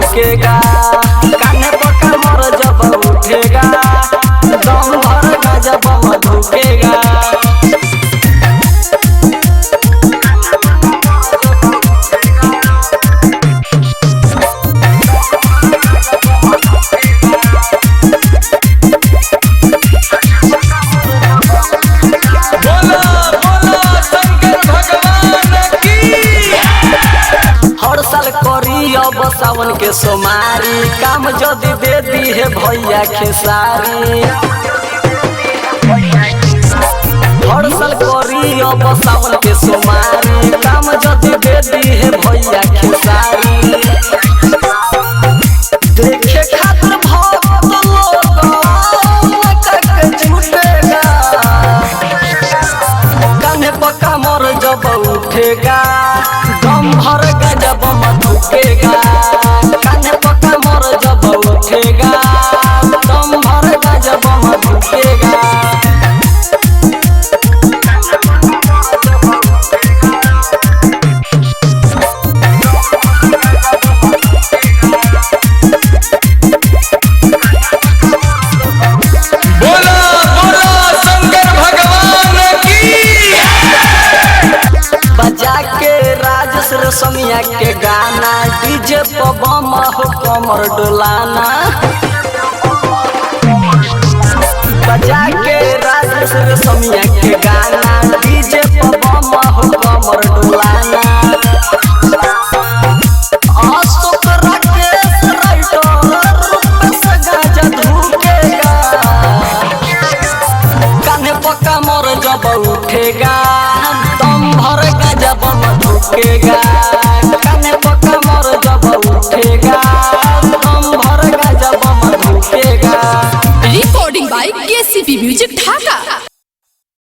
धुकेगा, कान्हे पर कमर जब उठेगा, दम भर गांजा बम धुकेगा। हर साल करी अब सावन के सोमारी, काम जदी दे दी है भैया खेसारी। हर साल करी अब सावन के सोमारी, काम जदी दे दी है भैया खेसारी। देखे खातिर भक्त लोग छूटेगा, कान्हे पर कमर जब उठेगा, दम भर गांजा बम धुकेगा, कान्हे पर कमर जब उठेगा, दम भर गांजा बम धुकेगा। बजा के राजेश समिया के गाना, डीजे पर बम हो कमर डोलाना। बजा के राजेश समिया के गाना, डीजे पर बम हो कमर डोलाना। अशोक राकेश राइटर रूपेश गांजा धुकेगा, कान्हे पर कमर जब उठेगा, दम भर गांजा बम धुकेगा, कान्हे पर कमर जब उठेगा, दम भर गांजा बम धुकेगा। Recording by KCP music Dhaka.